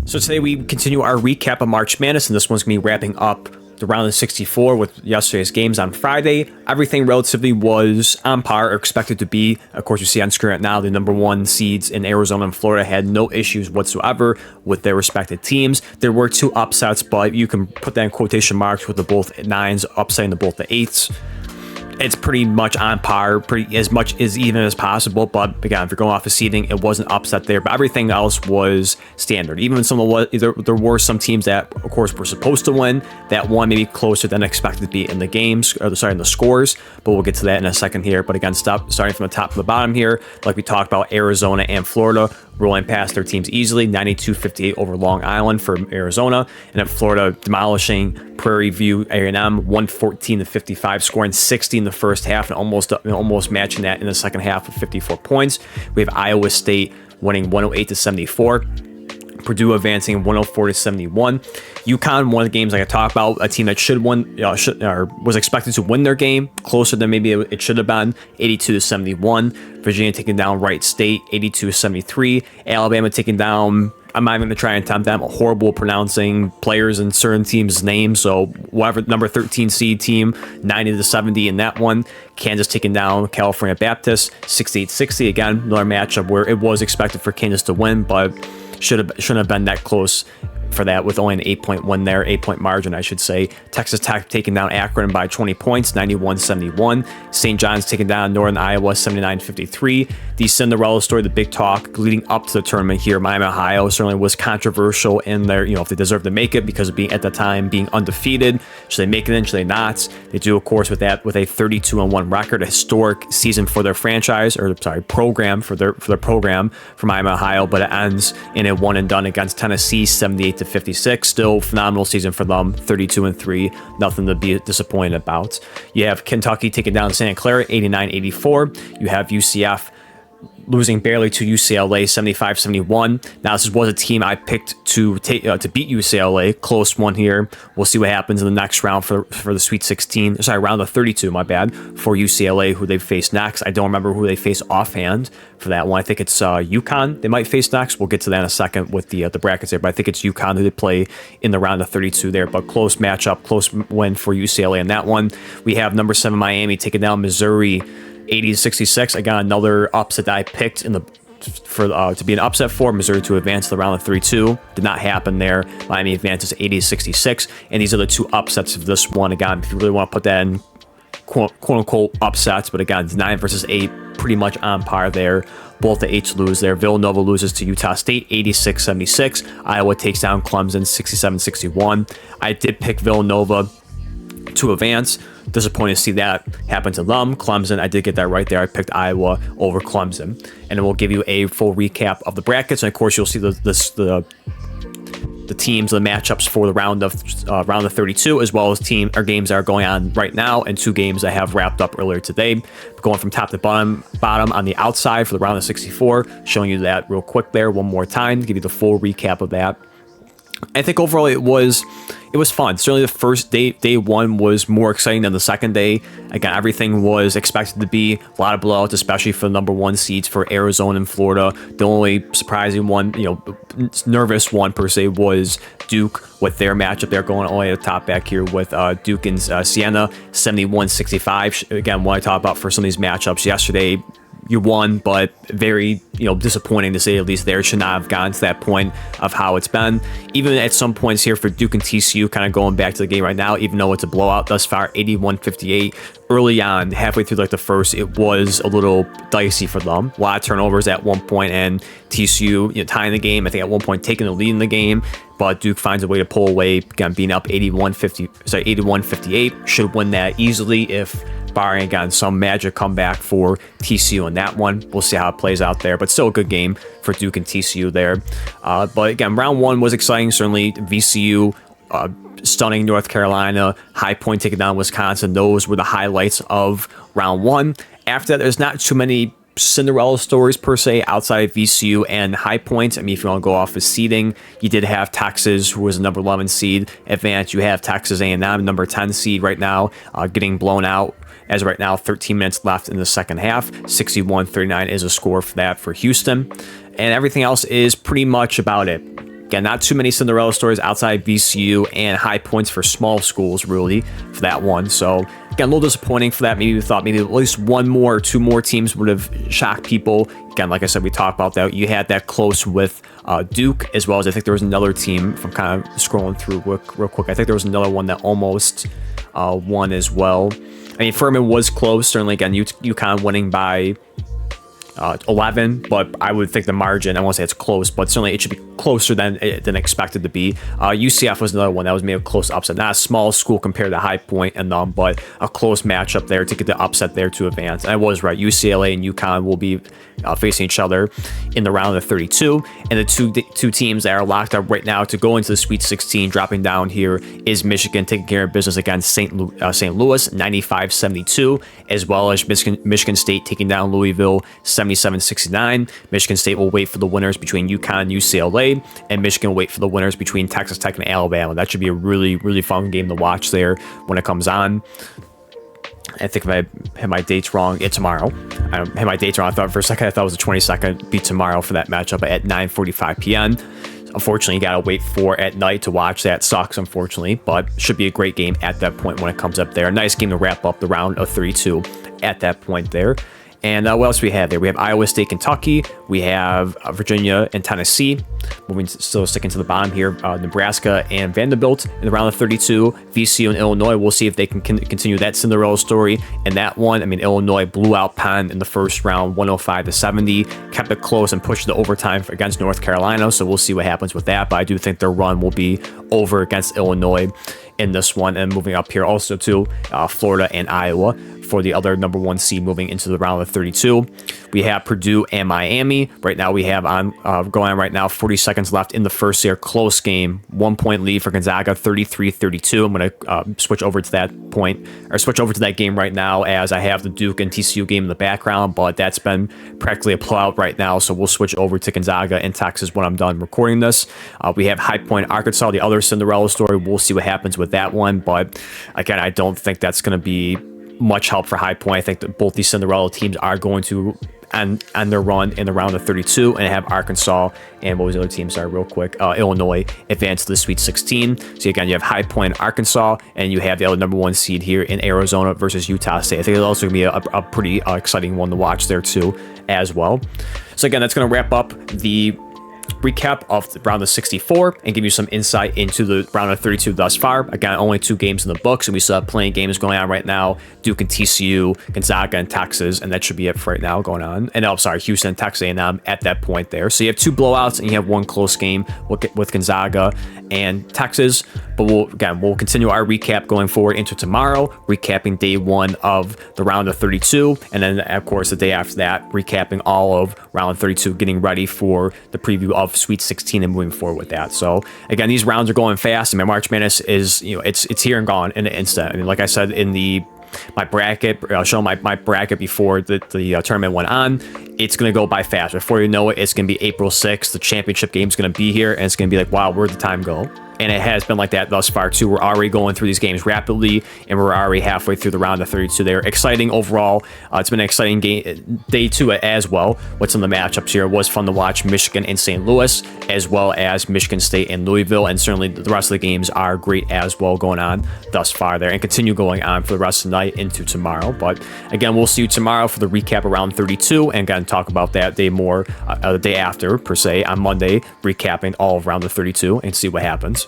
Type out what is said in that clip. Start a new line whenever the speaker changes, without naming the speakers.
So today we continue our recap of March Madness, and this one's going to be wrapping up the round of 64 with yesterday's games on Friday. Everything relatively was on par or expected to be. Of course, you see on screen right now, the number one seeds in Arizona and Florida had no issues whatsoever with their respective teams. There were two upsets, but you can put that in quotation marks with the both 9s upsetting the both the 8s. It's pretty much on par, pretty as much as even as possible. But again, if you're going off of seeding, it wasn't upset there. But everything else was standard. Even some of there were some teams that, of course, were supposed to win that won maybe closer than expected to be in the games, or in the scores. But we'll get to that in a second here. But again, starting from the top to the bottom here, like we talked about, Arizona and Florida rolling past their teams easily, 92-58 over Long Island for Arizona, and then Florida demolishing Prairie View A&M 114-55, scoring 60 in the first half and almost matching that in the second half with 54 points. We have Iowa State winning 108-74. Purdue advancing 104-71. UConn won the games like I talked about, a team that should win, was expected to win their game closer than maybe it should have been, 82-71. Virginia taking down Wright State, 82-73. Alabama taking down, I'm not even going to try and attempt that. I'm horrible pronouncing players and certain teams' names. So whatever, number 13 seed team, 90-70 in that one. Kansas taking down California Baptist, 68-60. Again, another matchup where it was expected for Kansas to win, but shouldn't have been that close for that, with only an 8-point win there, 8-point margin, I should say. Texas Tech taking down Akron by 20 points, 91-71. St. John's taking down Northern Iowa, 79-53. The Cinderella story, the big talk leading up to the tournament here, Miami, Ohio, certainly was controversial in their, if they deserve to make it because of being, at the time, being undefeated. Should they make it in? Should they not? They do, of course, with a 32-1 record, a historic season for their program for their program for Miami, Ohio, but it ends in a one and done against Tennessee, 78-56. Still phenomenal season for them, 32-3, nothing to be disappointed about. You have Kentucky taking down Santa Clara, 89-84. You have UCF losing barely to UCLA, 75-71. Now, this was a team I picked to beat UCLA. Close one here. We'll see what happens in the next round for the Sweet 16. Sorry, round of 32, my bad, for UCLA, who they face next. I don't remember who they face offhand for that one. I think it's UConn they might face next. We'll get to that in a second with the brackets there, but I think it's UConn who they play in the round of 32 there. But close matchup, close win for UCLA in that one. We have number 7 Miami taking down Missouri, 80-66. Again, another upset that I picked to be an upset for Missouri to advance to the round of 32. Did not happen there. Miami advances 80-66, and these are the two upsets of this one. Again, if you really want to put that in quote unquote upsets, but again, it's 9 versus 8, pretty much on par there. Both the 8s lose there. Villanova loses to Utah State, 86-76. Iowa takes down Clemson, 67-61. I did pick Villanova to advance. Disappointed to see that happen to them. Clemson, I did get that right there. I picked Iowa over Clemson, and then we'll give you a full recap of the brackets. And of course, you'll see the teams, the matchups for the round of 32, as well as games that are going on right now, and 2 games I have wrapped up earlier today. Going from top to bottom on the outside for the round of 64, showing you that real quick there one more time to give you the full recap of that. I think overall it was fun. Certainly the first day one was more exciting than the second day. Again, everything was expected to be a lot of blowouts, especially for the number 1 seeds for Arizona and Florida. The only surprising one, nervous one per se, was Duke with their matchup. They're going only at the top back here with Duke and Siena, 71-65. Again, what I talked about for some of these matchups yesterday, you won, but very, disappointing to say the least there. Should not have gotten to that point of how it's been. Even at some points here for Duke and TCU, kind of going back to the game right now, even though it's a blowout thus far, 81-58. Early on, halfway through the first, it was a little dicey for them. A lot of turnovers at one point, and TCU, tying the game. I think at one point taking the lead in the game, but Duke finds a way to pull away, again, being up 81-58. Should win that easily if barring, again, some magic comeback for TCU in that one. We'll see how it plays out there, but still a good game for Duke and TCU there. But again, round 1 was exciting. Certainly VCU stunning North Carolina, High Point taking down Wisconsin. Those were the highlights of round 1. After that, there's not too many Cinderella stories per se outside of VCU and High Point. I mean, if you want to go off of seeding, you did have Texas, who was a number 11 seed, advance. You have Texas A&M, number 10 seed right now, getting blown out. As right now, 13 minutes left in the second half. 61-39 is a score for that for Houston. And everything else is pretty much about it. Again, not too many Cinderella stories outside VCU, and high points for small schools, really, for that one. So, again, a little disappointing for that. Maybe we thought maybe at least one more or two more teams would have shocked people. Again, like I said, we talked about that. You had that close with Duke, as well as I think there was another team, if I'm kind of scrolling through real quick. I think there was another one that almost won as well. I mean, Furman was close. Certainly, again, UConn winning by 11, but I would think the margin, I won't say it's close, but certainly it should be closer than expected to be. UCF was another one that was maybe a close upset. Not a small school compared to High Point and them, but a close matchup there to get the upset there to advance. And I was right. UCLA and UConn will be facing each other in the round of 32. And the two teams that are locked up right now to go into the Sweet 16, dropping down here, is Michigan taking care of business against St. Louis, 95-72, as well as Michigan State taking down Louisville 77-69. Michigan State will wait for the winners between UConn and UCLA, and Michigan will wait for the winners between Texas Tech and Alabama. That should be a really, really fun game to watch there when it comes on. I think if I have my dates wrong, it's tomorrow. I don't have my dates wrong. I thought for a second, I thought it was the 22nd, be tomorrow for that matchup at 9:45 p.m. Unfortunately, you gotta wait for at night to watch that. Sucks, unfortunately, but should be a great game at that point when it comes up there. A nice game to wrap up the round of 32 at that point there. And what else do we have there? We have Iowa State, Kentucky. We have Virginia and Tennessee. Still sticking to the bottom here. Nebraska and Vanderbilt in the round of 32. VCU and Illinois. We'll see if they can continue that Cinderella story. And that one, I mean, Illinois blew out Penn in the first round, 105-70. Kept it close and pushed the overtime against North Carolina. So we'll see what happens with that. But I do think their run will be over against Illinois in this one. And moving up here also to Florida and Iowa for the other number one seed moving into the round of 32. We have Purdue and Miami. Right now we have going on right now, 40 seconds left in the first year. Close game, 1 point lead for Gonzaga, 33-32. I'm going to switch over to that point, or switch over to that game right now, as I have the Duke and TCU game in the background, but that's been practically a blowout right now. So we'll switch over to Gonzaga and Texas when I'm done recording this. We have High Point, Arkansas, the other Cinderella story. We'll see what happens with that one, but again, I don't think that's going to be much help for High Point. I think that both these Cinderella teams are going to end their run in the round of 32, and have Arkansas and what was the other team? Sorry, real quick. Illinois advance to the Sweet 16. So again, you have High Point, Arkansas, and you have the other number one seed here in Arizona versus Utah State. I think it's also going to be a pretty exciting one to watch there too, as well. So again, that's going to wrap up the recap of the round of 64 and give you some insight into the round of 32 thus far. Again, only 2 games in the books, and we still have plenty of games going on right now. Duke and TCU, Gonzaga and Texas, and that should be it for right now going on. And Houston and Texas A&M at that point there. So you have 2 blowouts and you have 1 close game with Gonzaga and Texas. But we'll continue our recap going forward into tomorrow, recapping day 1 of the round of 32, and then of course the day after that, recapping all of round 32, getting ready for the preview of Sweet 16 and moving forward with that. So again, these rounds are going fast, and my March Madness is, it's here and gone in an instant. I mean, like I said in my bracket, showing my bracket before the tournament went on, it's going to go by fast. Before you know it, it's going to be April 6th. The championship game is going to be here, and it's going to be like, wow, where'd the time go? And it has been like that thus far too. We're already going through these games rapidly, and we're already halfway through the round of 32. They're exciting overall. It's been an exciting day 2 as well. What's in the matchups here? It was fun to watch Michigan and St. Louis, as well as Michigan State and Louisville, and certainly the rest of the games are great as well going on thus far there, and continue going on for the rest of the night into tomorrow. But again, we'll see you tomorrow for the recap around 32, and again, talk about that day more the day after, per se, on Monday, recapping all of round of 32 and see what happens.